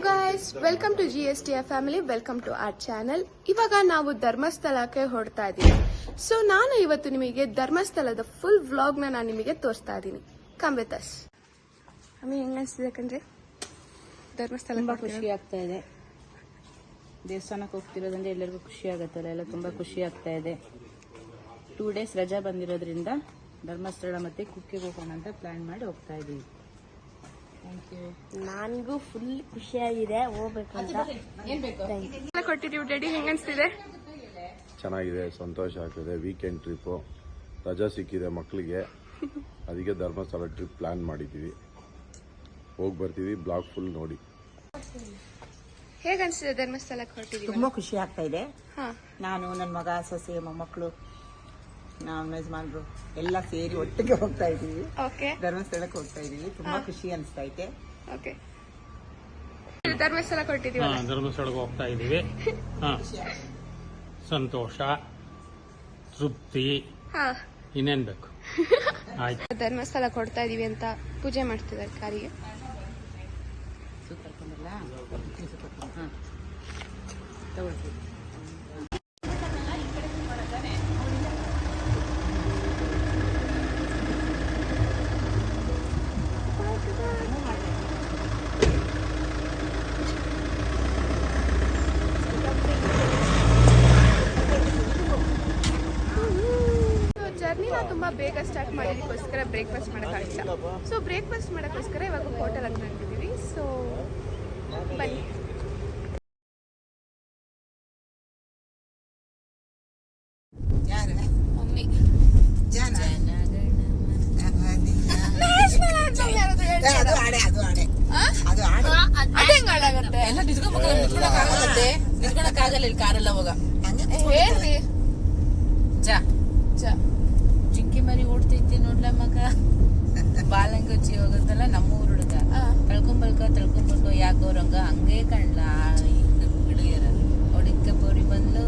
Guys, welcome to GSTF family, welcome to our channel. ಇವಾಗ ನಾವು ಧರ್ಮಸ್ಥಳಕ್ಕೆ ಹೊರಡ್ತಾ ಇದ್ದೀವಿ. ಸೊ ನಾನು ಇವತ್ತು ನಿಮಗೆ ಧರ್ಮಸ್ಥಳದ ಫುಲ್ ವ್ಲಾಗ್ ನಾನು ನಿಮಗೆ ತೋರಿಸ್ತಾ ಇದ್ದೀನಿ. Come with us. ಅಮ್ಮಿ ಹೆಂಗ ಅನಿಸ್ತಿದೆ ಕಣ್ರಿ ಧರ್ಮಸ್ಥಳ? ತುಂಬಾ ಖುಷಿ ಆಗ್ತಾ ಇದೆ. ದೇವಸ್ಥಾನಕ್ಕೆ ಹೋಗ್ತಿರೋದ್ರಿಂದ ಎಲ್ಲರಿಗೂ ಖುಷಿ ಆಗುತ್ತಲ್ಲ, ಎಲ್ಲ ತುಂಬಾ ಖುಷಿ ಆಗ್ತಾ ಇದೆ. 2 days ರಜಾ ಬಂದಿರೋದ್ರಿಂದ ಧರ್ಮಸ್ಥಳ ಮತ್ತೆ ಕುಕ್ಕೆಗೆ ಹೋಗೋಣ ಅಂತ ಪ್ಲಾನ್ ಮಾಡಿ ಹೋಗ್ತಾ ಇದೀವಿ. Thank you. ನನಗೂ ಫುಲ್ ಖುಷಿಯಾಗಿದೆ ಹೋಗ್ಬೇಕಂತ. ಕೊಟ್ಟಿದ್ದೀವಿ ಡ್ಯಾಡಿ, ಹೆಂಗ ಅನಿಸ್ತಿದೆ? ಚೆನ್ನಾಗಿದೆ, ಸಂತೋಷ ಆಗ್ತದೆ. ವೀಕೆಂಡ್ ಟ್ರಿಪ್ಪು, ರಜಾ ಸಿಕ್ಕಿದೆ ಮಕ್ಕಳಿಗೆ, ಅದಕ್ಕೆ ಧರ್ಮಸ್ಥಳ ಟ್ರಿಪ್ ಪ್ಲಾನ್ ಮಾಡಿದ್ದೀವಿ. ಹೋಗಿ ಬರ್ತೀವಿ, ಬ್ಲಾಗ್ ಫುಲ್ ನೋಡಿ. ಹೇಗೆ ಅನಿಸ್ತಿದೆ ಧರ್ಮಸ್ಥಳಕ್ಕೆ ಹೊರಟಿದ್ದೀವಿ? ತುಂಬಾ ಖುಷಿ ಆಗ್ತಾ ಇದೆ. ಹಾ, ನಾನು, ನನ್ನ ಮಗ, ಸೊಸೆ, ಮೊಮ್ಮಕ್ಕಳು, ನಾವು ಯಜಮಾನ್ರು ಎಲ್ಲ ಸೇರಿ ಒಟ್ಟಿಗೆ ಹೋಗ್ತಾ ಇದೀವಿ. ಓಕೆ, ಧರ್ಮಸ್ಥಳಕ್ಕೆ ಹೋಗ್ತಾ ಇದೀವಿ. ತುಂಬಾ ಖುಷಿ ಅನಿಸ್ತಾ ಇದೆ. ಓಕೆ. ಧರ್ಮಸ್ಥಳಕ್ಕೆ ಹೊರಟಿದ್ದೀವಿ. ಧರ್ಮಸ್ಥಳಕ್ಕೆ ಹೋಗ್ತಾ ಇದೀವಿ. ಸಂತೋಷ, ತೃಪ್ತಿ, ಇನ್ನೇನ್ ಬೇಕು. ಆಯ್ತು. ಧರ್ಮಸ್ಥಳಕ್ಕೆ ಹೊರಡ್ತಾ ಇದೀವಿ ಅಂತ ಪೂಜೆ ಮಾಡ್ತಿದ್ದಾರೆ ಕಾರಿಗೆ. ಜರ್ನಿನ ತುಂಬಾ ಬೇಗ ಸ್ಟಾರ್ಟ್ ಮಾಡೋದಕ್ಕೋಸ್ಕರ ಬ್ರೇಕ್ಫಾಸ್ಟ್ ಮಾಡೋಕ್ಕಾಗಿಲ್ಲ. ಸೊ ಬ್ರೇಕ್ಫಾಸ್ಟ್ ಮಾಡೋಕ್ಕೋಸ್ಕರ ಇವಾಗ ಹೋಟೆಲ್ ಅಂತ ಹೊರಟಿದ್ದೀವಿ. ಸೊ ಬನ್ನಿ. ಮಮ್ಮಿ ಎಲ್ಲ ನಿಂತ್ಕೊಳಕ್ಕಾಗಲ್ಲ ಇಲ್ಲಿ ಕಾರೆಲ್ಲ ಹೋಗ. ಹೇಳ್ರಿ. ಜಿಂಕಿ ಮರಿ ಓಡ್ತೈತಿ ನೋಡ್ಲ ಮಗ. ಬಾಲಂಗೊಚ್ಚಿ ಹೋಗುತ್ತಲ್ಲ ನಮ್ಮ ಊರ್ ಹುಡುಗ. ತಳ್ಕೊಂಬಲ್ಕೋ ಯಾಕೋರಂಗ ಹಂಗೆ ಕಣ್ಲ ಹುಡುಗಿಯರ. ಒಡಿಕ್ಕ ಪೋರಿ ಬಂದ್ಲು,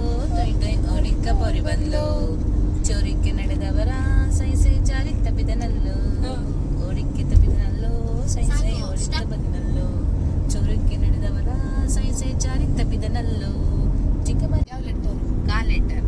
ಒಡಿಕ್ಕ ಪೋರಿ ಬಂದ್ಲು, ಚೋರಿಕೆ ನಡೆದವರ ಸೈ ಸೈ ಜಾರಿ ತಪ್ಪಿದನಲ್ಲು, ಓಡಿಕ್ಕೆ ತಪ್ಪಿದನಲ್ಲು, ಸೈ ಸೈ ಓಡಿಕ ಬದಿನಲ್ಲು, ಚೋರಿಕೆ ನಡೆದವರ ಸೈ ಸೈ ಜಾರಿ ತಪ್ಪಿದನಲ್ಲು. ಜಿಂಕೆ ಮರಿ ಯಾವ ಲೆಟರ್? ಕಾ letter.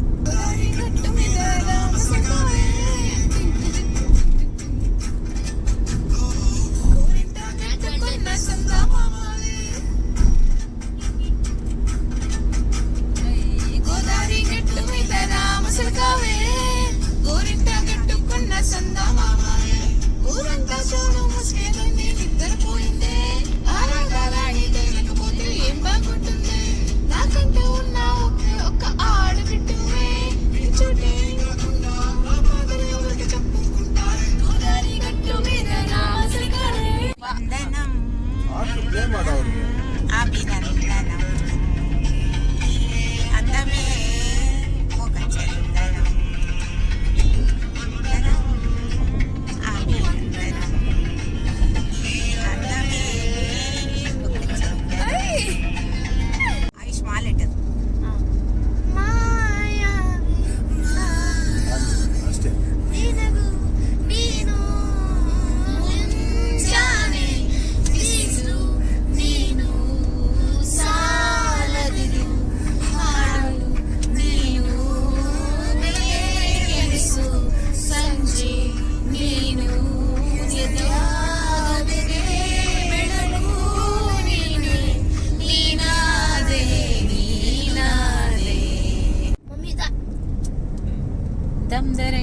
Dum-dere,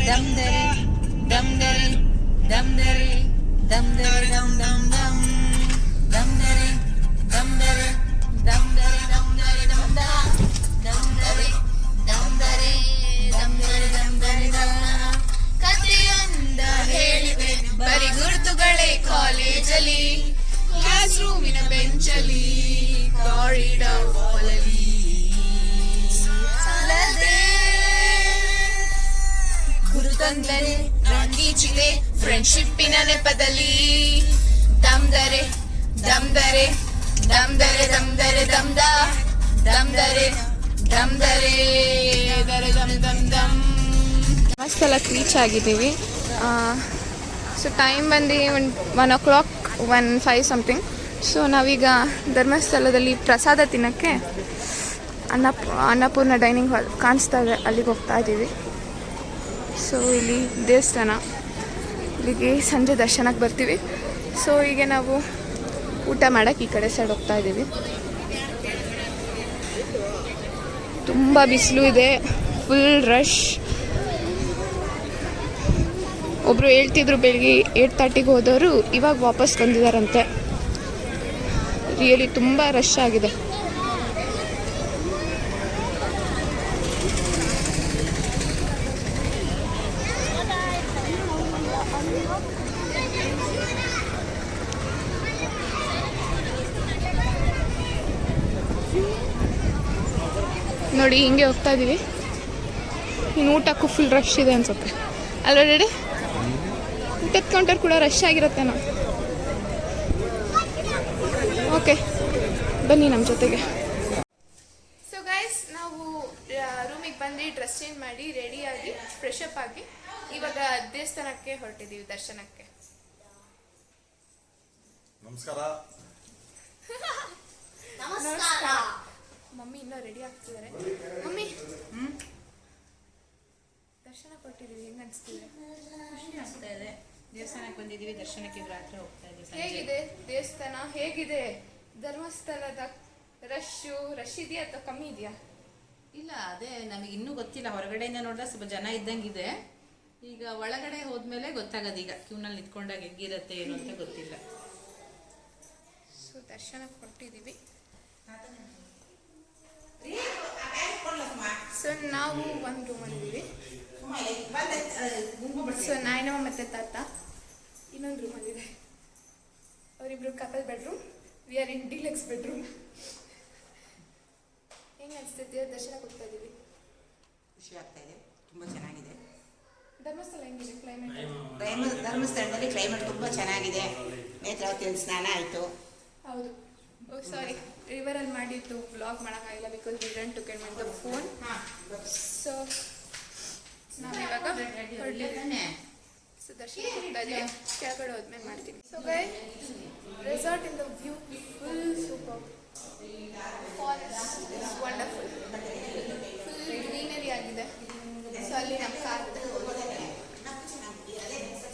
dum-dere, dum-dere, dum-dere, dum-dere, dum-dum-dum. Dum-dere, dum-dere, dum-dere, dum-dere, dum-da. Dum-dere, dum-dere, dum-dere, dum-dere, da. ಕಥೆಯೊಂದ ಹೇಳಿವೆ ಬರಿ ಗುರುತುಗಳೇ ಕಾಲೇಜಲ್ಲಿ, ಕ್ಲಾಸ್ ರೂಮಿನ ಬೆಂಚಲ್ಲಿ, ಕಾರಿಡಾರ್ ವಾಲಲ್ಲಿ ಗುರುತೊಂದರೆ ರಂಗೀಚಿದೆ ಫ್ರೆಂಡ್ಶಿಪ್ಪಿನ ನೆಪದಲ್ಲಿ. ದಮ್ದರೆ ದಮ್ದರೆ ದಮ್ದರೆ ದಮ್ದರೆ ದಮ್ದ ದಮ್ದರೆ ದಮ್ದರೆ ದರ ದಮ್ ದಮ್ ದಮ್. ಧರ್ಮಸ್ಥಳಕ್ಕೆ ರೀಚ್ ಆಗಿದ್ದೀವಿ. ಸೊ ಟೈಮ್ ಬಂದು 1 o'clock, 1:05 ಸಮಥಿಂಗ್. ಸೊ ನಾವೀಗ ಧರ್ಮಸ್ಥಳದಲ್ಲಿ ಪ್ರಸಾದ ತಿನ್ನೋಕ್ಕೆ ಅನ್ನಪೂರ್ಣ ಡೈನಿಂಗ್ ಹಾಲ್ ಕಾಣಿಸ್ತಾ ಇದೆ, ಅಲ್ಲಿಗೆ ಹೋಗ್ತಾ ಇದ್ದೀವಿ. ಸೊ ಇಲ್ಲಿ ದೇವಸ್ಥಾನ, ಇಲ್ಲಿಗೆ ಸಂಜೆ ದರ್ಶನಕ್ಕೆ ಬರ್ತೀವಿ. ಸೊ ಈಗ ನಾವು ಊಟ ಮಾಡೋಕ್ಕೆ ಈ ಕಡೆ ಸೈಡ್ ಹೋಗ್ತಾ ಇದ್ದೀವಿ. ತುಂಬ ಬಿಸಿಲು ಇದೆ, ಫುಲ್ ರಶ್. ಒಬ್ಬರು ಹೇಳ್ತಿದ್ರು ಬೆಳಿಗ್ಗೆ 8:30ಗೆ ಹೋದವರು ಇವಾಗ ವಾಪಸ್ ಬಂದಿದ್ದಾರಂತೆ. ರಿಯಲಿ ತುಂಬ ರಶ್ ಆಗಿದೆ. ನೋಡಿ ಹಿಂಗೆ ಹೋಗ್ತಾ ಇದ್ದೀವಿ. ಇನ್ನು ಊಟಕ್ಕೂ ಫುಲ್ ರಶ್ ಇದೆ ಅನ್ಸುತ್ತೆ ಆಲ್ರೆಡಿ. ಊಟದ ಕೌಂಟರ್ ಕೂಡ ರಶ್ ಆಗಿರುತ್ತೆ. ಓಕೆ, ಬನ್ನಿ ನಮ್ಮ ಜೊತೆಗೆ. ಸೊ ಗೈಸ್, ನಾವು ರೂಮಿಗೆ ಬಂದು ಡ್ರೆಸ್ ಚೇಂಜ್ ಮಾಡಿ ರೆಡಿಯಾಗಿ ಫ್ರೆಶ್ ಅಪ್ ಆಗಿ ಇವಾಗ ದೇವಸ್ಥಾನಕ್ಕೆ ಹೊರಟಿದ್ದೀವಿ ದರ್ಶನಕ್ಕೆ. ನಮಸ್ಕಾರ. ಮಮ್ಮಿ ಇನ್ನೂ ರೆಡಿ ಆಗ್ತಿದ್ದಾರೆ. ಮಮ್ಮಿ, ದರ್ಶನ ಕೊಟ್ಟಿದ್ದೀವಿ, ಹೆಂಗ ಅನಿಸ್ತಿದೆ? ಖುಷಿ ಆಗ್ತಾ ಇದೆ. ದೇವಸ್ಥಾನಕ್ಕೆ ಬಂದಿದ್ದೀವಿ, ದರ್ಶನಕ್ಕೆ ರಾತ್ರಿ ಹೋಗ್ತಾ ಇದ್ದೀವಿ. ಹೇಗಿದೆ ದೇವಸ್ಥಾನ? ಹೇಗಿದೆ ಧರ್ಮಸ್ಥಳದ ರಶ್ ಇದೆಯಾ ಅಥವಾ ಕಮ್ಮಿ ಇದೆಯಾ? ಇಲ್ಲ, ಅದೇ ನಮಗೆ ಇನ್ನೂ ಗೊತ್ತಿಲ್ಲ. ಹೊರಗಡೆಯಿಂದ ನೋಡಿದ್ರೆ ಸ್ವಲ್ಪ ಜನ ಇದ್ದಂಗಿದೆ. ಈಗ ಒಳಗಡೆ ಹೋದ್ಮೇಲೆ ಗೊತ್ತಾಗೋದು. ಈಗ ಕ್ಯೂನಲ್ಲಿ ನಿಂತ್ಕೊಂಡಾಗ ಹೆಂಗಿರುತ್ತೆ ಏನು ಅಂತ ಗೊತ್ತಿಲ್ಲ. ಸೊ ದರ್ಶನ ಕೊಟ್ಟಿದ್ದೀವಿ. ಸೊ ನಾವು ಒಂದು ರೂಮಲ್ಲಿದ್ದೀವಿ. ಸೊ ನಾಯನಮ್ಮ ಮತ್ತೆ ತಾತ ಇನ್ನೊಂದು ರೂಮಲ್ಲಿದೆ. ಅವರಿಬ್ರು couple bedroom, we are in deluxe bedroom. ಹೆಂಗೆ ಅನಿಸ್ತೈತೆ? ದರ್ಶನ ಕೊಡ್ತಾ ಇದ್ದೀವಿ. ಖುಷಿ ಆಗ್ತಾ ಇದೆ, ತುಂಬ ಚೆನ್ನಾಗಿದೆ. ಧರ್ಮಸ್ಥಳ ಹೆಂಗಿದೆ ಕ್ಲೈಮೇಟ್? ಧರ್ಮಸ್ಥಳದಲ್ಲಿ ಕ್ಲೈಮೇಟ್ ತುಂಬ ಚೆನ್ನಾಗಿದೆ. ನೇತ್ರಾವತಿಯಲ್ಲಿ ಸ್ನಾನ ಆಯಿತು. ಹೌದು. ಓ ಸಾರಿ, ರಿವರಲ್ಲಿ ಮಾಡಿದ್ದು ವ್ಲಾಗ್ ಮಾಡೋಕ್ಕಾಗಿಲ್ಲ because we didn't took it the phone. So ನಾವಿವಾಗ ಸೊ ದರ್ಶನ ಹೋಗ್ತಾ ಇದ್ದೀವಿ. ಕೆಳಗಡೆ ಹೋದ್ಮೇಲೆ ಮಾಡ್ತೀನಿ. So guys, resort in the view full super. Forest is wonderful. Full greenery ಆಗಿದೆ. ಸೊ ಅಲ್ಲಿ ನಮ್ಮ ಕಾರ್ ಇದೆ.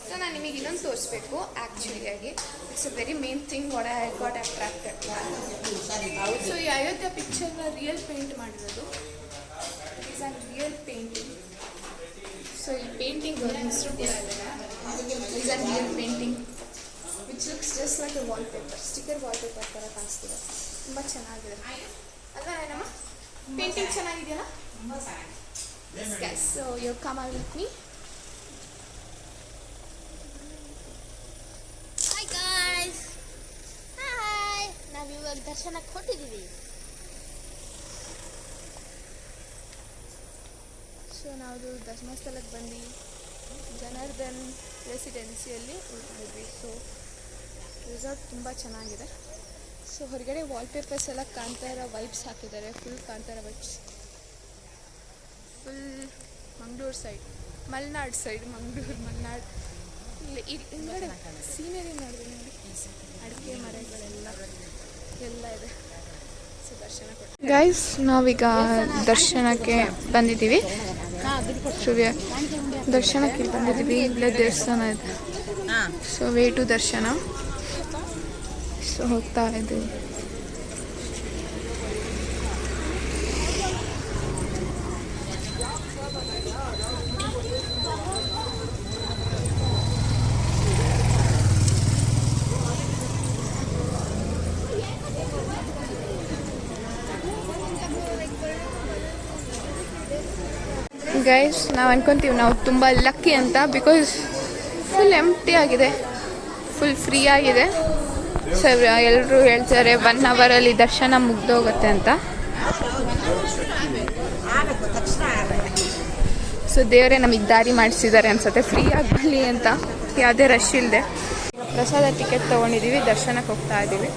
ಸೊ ನಾನು ನಿಮಗೆ ಇನ್ನೊಂದು ತೋರಿಸ್ಬೇಕು. ಆ್ಯಕ್ಚುಲಿಯಾಗಿ it's a very main thing what I got attracted. So ಈ ಅಯೋಧ್ಯ ಪಿಕ್ಚರ್ನ ರಿಯಲ್ ಪೇಂಟ್ ಮಾಡಿರೋದು. It is a real painting. So ಈ ಪೇಂಟಿಂಗ್ ಹೆಸರು ಕೂಡ ಇದೆ. Is a real painting which looks just like A wallpaper, sticker wallpaper ಥರ ಕಾಣಿಸ್ತಿದೆ. ತುಂಬ ಚೆನ್ನಾಗಿದೆ ಅಲ್ವಾ ನಮ್ಮ ಪೇಂಟಿಂಗ್? ಚೆನ್ನಾಗಿದೆಯಲ್ಲ? ತುಂಬ ಚೆನ್ನಾಗಿದೆ. So you come with me. ನಾವಿವಾಗ ದರ್ಶನಕ್ಕೆ ಹೊಟ್ಟಿದ್ದೀವಿ. ಸೊ ನಾವು ಧರ್ಮಸ್ಥಳಕ್ಕೆ ಬಂದು ಜನಾರ್ದನ್ ರೆಸಿಡೆನ್ಸಿಯಲ್ಲಿ ಉಳ್ಕೊಂಡಿದ್ವಿ. ಸೊ ರೆಸಾರ್ಟ್ ತುಂಬ ಚೆನ್ನಾಗಿದೆ. ಸೊ ಹೊರಗಡೆ ವಾಲ್ಪೇಪರ್ಸ್ ಎಲ್ಲ ಕಾಂತಾರ ವೈಬ್ಸ್ ಹಾಕಿದ್ದಾರೆ. Full Kantara vibes. Full Mangaluru side, Malenadu side, Malenadu. ಇಲ್ಲಿ ಹಿಂಗಡೆ ಸೀನರಿ ನೋಡಿದ್ರೆ ನೋಡಿ, ಅಡಿಕೆ ಮರಗಳೆಲ್ಲ ಎಲ್ಲ ಇದೆ. ಸೊ ದರ್ಶನ ಕೊಟ್ಟು ಗೈಸ್, ನಾವೀಗ ದರ್ಶನಕ್ಕೆ ಬಂದಿದ್ದೀವಿ. ದರ್ಶನಕ್ಕೆ ಬಂದಿದ್ದೀವಿ. ಇಲ್ಲೇ ದೇವಸ್ಥಾನ ಇದೆ. ಸೊ ವೇ ಟು ದರ್ಶನ. ಸೊ ಹೋಗ್ತಾ ಇದ್ದೀವಿ. ಗೈಸ್, ನಾವು ಅನ್ಕೊಂತೀವಿ ನಾವು ತುಂಬ ಲಕ್ಕಿ ಅಂತ. ಬಿಕಾಸ್ ಫುಲ್ ಎಂಪ್ಟಿ ಆಗಿದೆ, ಫುಲ್ ಫ್ರೀ ಆಗಿದೆ. ಸೊ ಎಲ್ಲರೂ ಹೇಳ್ತಾರೆ 1 ಅವರಲ್ಲಿ ದರ್ಶನ ಮುಗ್ದೋಗುತ್ತೆ ಅಂತ. ಸೊ ದೇವರೇ ನಮಗೆ ದಾರಿ ಮಾಡಿಸಿದ್ದಾರೆ ಅನ್ಸುತ್ತೆ, ಫ್ರೀ ಆಗಲಿ ಅಂತ. ಯಾವುದೇ ರಶ್ ಇಲ್ಲದೆ ಪ್ರಸಾದ ಟಿಕೆಟ್ ತೊಗೊಂಡಿದ್ದೀವಿ. ದರ್ಶನಕ್ಕೆ ಹೋಗ್ತಾ ಇದ್ದೀವಿ.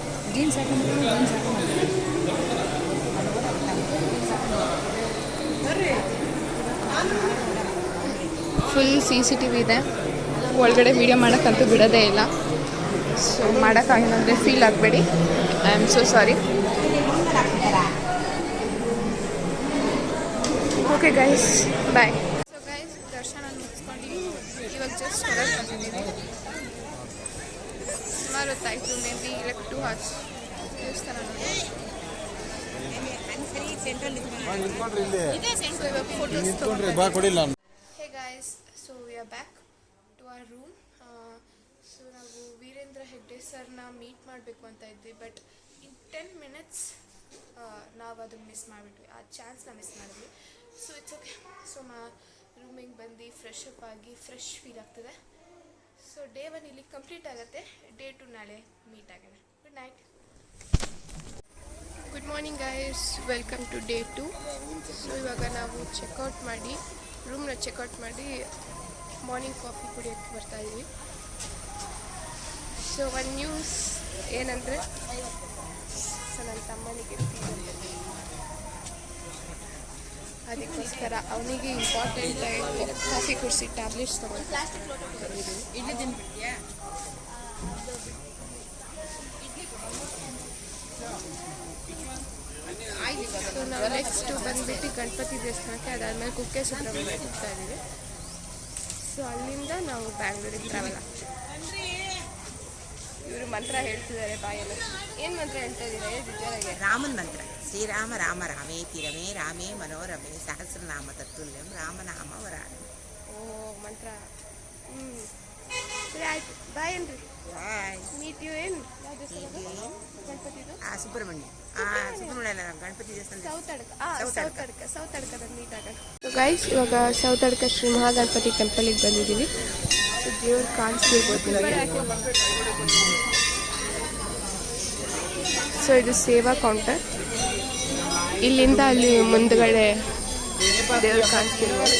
ಫುಲ್ CCTV ಇದೆ. ಒಳಗಡೆ ವೀಡಿಯೋ ಮಾಡೋಕ್ಕಂತೂ ಬಿಡೋದೇ ಇಲ್ಲ. ಸೊ ಮಾಡೋಕ್ಕಾಗಿಲ್ಲ ಅಂದರೆ ಫೀಲ್ ಆಗಬೇಡಿ, I am so sorry. Okay guys, bye. So guys, ದರ್ಶನ ಮುಗಿಸ್ಕೊಂಡು ಇವಾಗ ಜಸ್ಟ್ ಹೊರಗೆ ಬಂದಿದ್ದೀವಿ. ಸುಮಾರು ಹೊತ್ತಾಯಿತು, ಮೇ ಬಿ ಲೈಕ್ 2 hours ದೇವಸ್ಥಾನ ನೋಡಿ. ಸೊ ಇವಾಗ ಫೋಟೋಸ್ ತೊಗೊಂಡು. Hey guys, so we are back to our room. So ನಾವು ವೀರೇಂದ್ರ ಹೆಗ್ಡೆ ಸರ್ನ ಮೀಟ್ ಮಾಡಬೇಕು ಅಂತ ಇದ್ವಿ, ಬಟ್ ಇನ್ 10 minutes ನಾವು ಅದನ್ನು ಮಿಸ್ ಮಾಡಿಬಿಟ್ವಿ, ಆ ಚಾನ್ಸ್ನ ಮಿಸ್ ಮಾಡಿದ್ವಿ. So it's okay. ಸೊ ರೂಮಿಗೆ ಬಂದು ಫ್ರೆಶ್ ಅಪ್ ಆಗಿ ಫ್ರೆಶ್ ಫೀಲ್ ಆಗ್ತದೆ. ಸೊ ಡೇ 1 ಇಲ್ಲಿ ಕಂಪ್ಲೀಟ್ ಆಗುತ್ತೆ, ಡೇ 2 ನಾಳೆ ಮೀಟ್ ಆಗೋಣ. Good night. Good morning guys, welcome to day 2. So ಇವಾಗ ನಾವು ಚೆಕ್ಔಟ್ ಮಾಡಿ ರೂಮ್ನ ಚೆಕ್ಔಟ್ ಮಾಡಿ ಮಾರ್ನಿಂಗ್ ಕಾಫಿ ಕುಡಿಯೋಕ್ಕೆ ಬರ್ತಾಯಿದ್ವಿ. ಸೊ ಒಂದು ನ್ಯೂಸ್ ಏನಂದರೆ, ಸೊ ನನ್ನ ತಮ್ಮನಿಗೆ ಅದಕ್ಕೋಸ್ಕರ ಅವನಿಗೆ ಇಂಪಾರ್ಟೆಂಟ್ ಆಗಿ ಕಾಫಿ ಕುಡಿಸಿ ಟ್ಯಾಬ್ಲೆಟ್ಸ್ ತೊಗೊಂಡು. ಸೊ ನಾವು ನೆಕ್ಸ್ಟ್ ಬಂದುಬಿಟ್ಟು ಗಣಪತಿ ದೇವಸ್ಥಾನಕ್ಕೆ, ಅದಾದಮೇಲೆ ಕುಕ್ಕೆ ಸುಬ್ರಹ್ಮಣ್ಯ ಹೋಗ್ತಾ ಇದ್ದೀವಿ. ಸೊ ಅಲ್ಲಿಂದ ನಾವು ಬ್ಯಾಂಗ್ಳೂರಿಗೆ ಟ್ರಾವೆಲ್ ಆಗ್ತೀವಿ. ಇವರು ಮಂತ್ರ ಹೇಳ್ತಿದ್ದಾರೆ ಬಾಯಲ್ಲಿ. ಏನು ಮಂತ್ರ ಹೇಳ್ತಾ ಇದ್ದೀರಾ ವಿದ್ಯಾಲಯ? ರಾಮನ ಮಂತ್ರ. ಶ್ರೀರಾಮ ರಾಮ ರಾಮೇತಿ ರಮೇ ರಾಮೇ ಮನೋರಮೆ ಸಹಸ್ರನಾಮ ತತ್ತುಲ್ಯಂ ರಾಮನಾಮ ವರಾಣಿ. ಓ ಮಂತ್ರ. ಸರಿ ಆಯ್ತು, ಬಾಯ್ ಏನ್ರಿ. ಮೀಟ್ ಯು ಏನು ಗಣಪತಿದು? ಸುಬ್ರಹ್ಮಣ್ಯ. ಸುಬ್ರಹ್ಮಣ್ಯ ಗಣಪತಿ ದೇವಸ್ಥಾನ ಸೌತಡ್ಕದಲ್ಲಿ ಮೀಟ್ ಆಗೋಣ. ಗೈಸ್, ಇವಾಗ ಸೌತಡ್ಕ ಶ್ರೀ ಮಹಾಗಣಪತಿ ಟೆಂಪಲಿಗೆ ಬಂದಿದ್ದೀವಿ. ದೇವ್ರು ಕಾಣಿಸ್ತಿರ್ಬೋದು ನಿಮಗೆ. ಸೊ ಇದು ಸೇವಾ ಕೌಂಟರ್. ಇಲ್ಲಿಂದ ಅಲ್ಲಿ ಮುಂದ್ಗಡೆ ದೇವ್ರು ಕಾಣಿಸ್ತಿರ್ಬೋದು.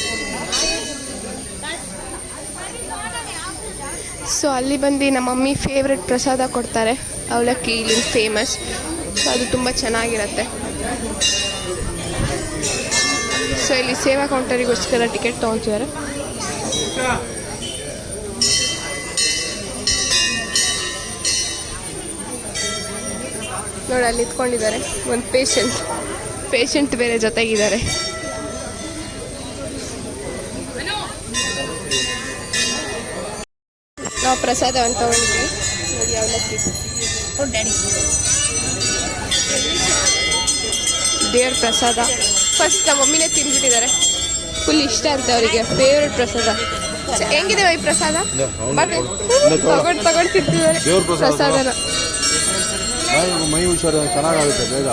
ಸೊ ಅಲ್ಲಿ ಬಂದು ನಮ್ಮ ಮಮ್ಮಿ ಫೇವ್ರೆಟ್ ಪ್ರಸಾದ ಕೊಡ್ತಾರೆ, ಅವಲಕ್ಕಿ ಇಲ್ಲಿಂದ ಫೇಮಸ್. ಸೊ ಅದು ತುಂಬ ಚೆನ್ನಾಗಿರುತ್ತೆ. ಸೊ ಇಲ್ಲಿ ಸೇವಾ ಕೌಂಟರಿಗೋಸ್ಕರ ಟಿಕೆಟ್ ತೊಗೊಳ್ತಿದ್ದಾರೆ. ನೋಡಿ ಅಲ್ಲಿ ಇತ್ಕೊಂಡಿದ್ದಾರೆ ಒಂದು ಪೇಷಂಟ್ ಬೇರೆ ಜೊತೆಗಿದ್ದಾರೆ. ನಾವು ಪ್ರಸಾದವನ್ನು ತಗೊಂಡಿದ್ವಿ ನೋಡಿ, ಅವಲಕ್ಕಿ ದೇವ್ರ ಪ್ರಸಾದ. ಫಸ್ಟ್ ನಮ್ಮ ಮಮ್ಮಿನೇ ತಿಂದ್ಬಿಟ್ಟಿದ್ದಾರೆ, ಫುಲ್ ಇಷ್ಟ ಅಂತ ಅವರಿಗೆ, ಫೇವ್ರೆಟ್ ಪ್ರಸಾದ. ಹೆಂಗಿದೆ ಈ ಪ್ರಸಾದ? ತಗೊಂಡು ತಿಂತಿದ್ದಾರೆ ಪ್ರಸಾದನ. ಮೈ ಹುಷಾರು ಚೆನ್ನಾಗುತ್ತೆ ಬೇಗ.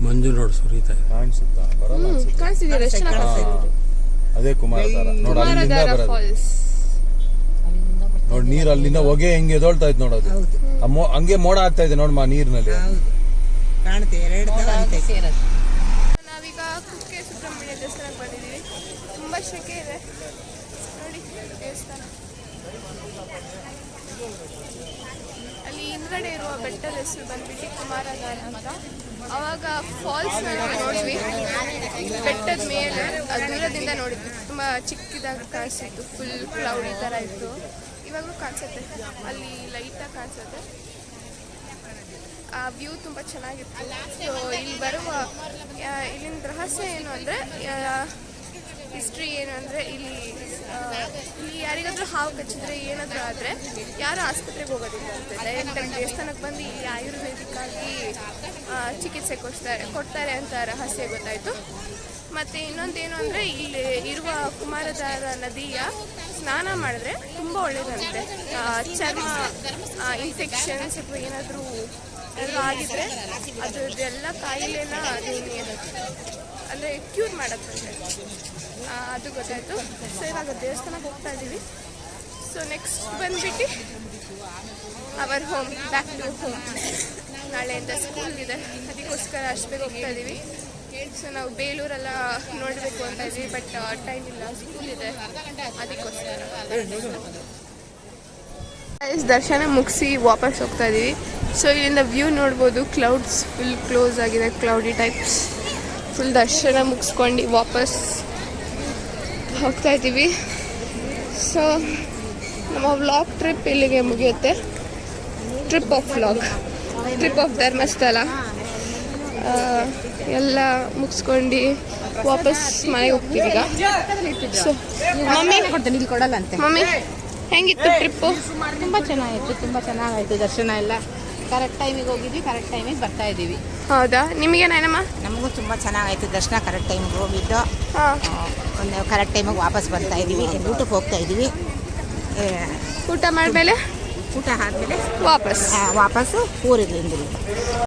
ಮಂಜು ನೋಡು ಸುರಿತಾ ಇದೆ. ಕಾಣಿಸುತ್ತಾ? ಬರಲ್ಲ ಅನ್ಸುತ್ತೆ. ಕಾಣಿಸ್ತಿದ್ದೀರಾ ಎಷ್ಟು ಚೆನ್ನಾಗಿ? ಅದೇ ಕುಮಾರಧಾರ ನೋಡು, ಅಲ್ಲಿಂದ ಬರೋದು ಫಾಲ್ಸ್. ನೋಡಿ ನೀರು ಅಲ್ಲಿಂದ ಹೊಗೆ ಹೆಂಗೆ ಎದೊಳ್ತಾ ಇತ್ತು ನೋಡೋದು. ಹಂಗೆ ಮೋಡ ಆಗ್ತಾ ಇದೆ ನೋಡಮ್ಮ ನೀರಿನಲ್ಲಿ. ಕಾಣುತ್ತೆ ನಾವೀಗ ಕುಕ್ಕೆ ಸುಬ್ರಹ್ಮಣ್ಯ ದೇವಸ್ಥಾನಕ್ಕೆ ಬಂದಿದ್ದೀವಿ. ತುಂಬ ಶೆಕೆ ಇದೆ ನೋಡಿ ದೇವಸ್ಥಾನ. ಅಲ್ಲಿ ಹಿಂದ್ಗಡೆ ಇರುವ ಬೆಟ್ಟದ ಹೆಸರು ಬಂದ್ಬಿಟ್ಟು ಕುಮಾರಧಾರ ಅಂತ. ಅವಾಗ ಫಾಲ್ಸ್ ನೋಡಿದ್ವಿ ಬೆಟ್ಟದ ಮೇಲೆ, ದೂರದಿಂದ ನೋಡಿದ್ವಿ, ತುಂಬ ಚಿಕ್ಕದಾಗಿ ಕಾಣಿಸಿತ್ತು, ಫುಲ್ ಕ್ಲೌಡಿ ಥರ ಇತ್ತು. ಇವಾಗಲೂ ಕಾಣಿಸುತ್ತೆ, ಅಲ್ಲಿ ಲೈಟಾಗಿ ಕಾಣಿಸುತ್ತೆ. ಆ ವ್ಯೂ ತುಂಬ ಚೆನ್ನಾಗಿತ್ತು. ಸೊ ಇಲ್ಲಿ ಬರುವ ಇಲ್ಲಿನ ರಹಸ್ಯ ಏನು ಅಂದರೆ, ಹಿಸ್ಟ್ರಿ ಏನು ಅಂದರೆ, ಇಲ್ಲಿ ಯಾರಿಗಾದ್ರೂ ಹಾವು ಕಚ್ಚಿದ್ರೆ ಏನಾದರೂ ಆದರೆ ಯಾರು ಆಸ್ಪತ್ರೆಗೆ ಹೋಗೋದಿಲ್ಲ ಅಂತೆ. ಡೈರೆಕ್ಟಾಗಿ ದೇವಸ್ಥಾನಕ್ಕೆ ಬಂದು ಇಲ್ಲಿ ಆಯುರ್ವೇದಿಕ್ಕಾಗಿ ಚಿಕಿತ್ಸೆ ಕೊಡ್ತಾರೆ ಅಂತ ರಹಸ್ಯ ಗೊತ್ತಾಯಿತು. ಮತ್ತು ಇನ್ನೊಂದೇನು ಅಂದರೆ, ಇಲ್ಲಿ ಇರುವ ಕುಮಾರಧಾರ ನದಿಯ ಸ್ನಾನ ಮಾಡಿದ್ರೆ ತುಂಬ ಒಳ್ಳೆಯದಂತೆ. ಚರ್ಮ ಇನ್ಫೆಕ್ಷನ್ಸ್ ಅಥವಾ ಏನಾದರೂ ಆಗಿದ್ರೆ ಅದೆಲ್ಲ ಕಾಯಿಲೆನ ಅಂದರೆ ಕ್ಯೂರ್ ಮಾಡೋಕ್ಕಂತೆ, ಅದು ಗೊತ್ತಾಯಿತು. ಸೊ ಇವಾಗ ದೇವಸ್ಥಾನಕ್ಕೆ ಹೋಗ್ತಾ ಇದ್ದೀವಿ. ಸೊ ನೆಕ್ಸ್ಟ್ ಬಂದ್ಬಿಟ್ಟು our home, back to home. ನಾಳೆಯಿಂದ ಸ್ಕೂಲ್ ಇದೆ, ಅದಕ್ಕೋಸ್ಕರ ಅಷ್ಟು ಬೇಗ ಹೋಗ್ತಾ ಇದ್ದೀವಿ. ಸೊ ನಾವು ಬೇಲೂರೆಲ್ಲ ನೋಡಬೇಕು ಅಂತ ಇದ್ವಿ, ಬಟ್ ಟೈಮ್ ಇಲ್ಲ, ಸ್ಕೂಲ್ ಇದೆ, ಅದಕ್ಕೋಸ್ಕರ. ದರ್ಶನ ಮುಗಿಸಿ ವಾಪಸ್ ಹೋಗ್ತಾ ಇದ್ದೀವಿ. ಸೊ ಇಲ್ಲಿಂದ ವ್ಯೂ ನೋಡ್ಬೋದು, ಕ್ಲೌಡ್ಸ್ ಫುಲ್ ಕ್ಲೋಸ್ ಆಗಿದೆ, ಕ್ಲೌಡಿ ಟೈಪ್ಸ್. ಫುಲ್ ದರ್ಶನ ಮುಗಿಸ್ಕೊಂಡು ವಾಪಸ್ ಹೋಗ್ತಾ ಇದ್ದೀವಿ. ಸೊ ನಮ್ಮ ವ್ಲಾಗ್ ಟ್ರಿಪ್ ಇಲ್ಲಿಗೆ ಮುಗಿಯುತ್ತೆ. ಟ್ರಿಪ್ ಆಫ್ ಧರ್ಮಸ್ಥಳ ಎಲ್ಲ ಮುಗಿಸ್ಕೊಂಡು ವಾಪಸ್ ಮನೆಗೆ ಹೋಗ್ತೀವಿ ಈಗ. ಸೊ ಮಮ್ಮಿ ಹೆಂಗಿತ್ತು ಟ್ರಿಪ್ಪು? ತುಂಬ ಚೆನ್ನಾಗಾಯಿತು. ದರ್ಶನ ಎಲ್ಲ ಕರೆಕ್ಟ್ ಟೈಮಿಗೆ ಹೋಗಿದ್ವಿ, ಕರೆಕ್ಟ್ ಟೈಮಿಗೆ ಬರ್ತಾ ಇದ್ದೀವಿ. ಹೌದಾ, ನಿಮಗೇನೇನಮ್ಮ? ನಮಗೂ ತುಂಬ ಚೆನ್ನಾಗಾಯಿತು ದರ್ಶನ. ಕರೆಕ್ಟ್ ಟೈಮಿಗೆ ಹೋಗಿದ್ದು, ಹಾಂ, ಒಂದು ಕರೆಕ್ಟ್ ಟೈಮಿಗೆ ವಾಪಸ್ ಬರ್ತಾ ಇದ್ದೀವಿ. ಊಟಕ್ಕೆ ಹೋಗ್ತಾ ಇದ್ದೀವಿ. ಊಟ ಮಾಡಿದ್ಮೇಲೆ ಊಟ ಆದಮೇಲೆ ವಾಪಸ್ಸು ಊರಿಗೆ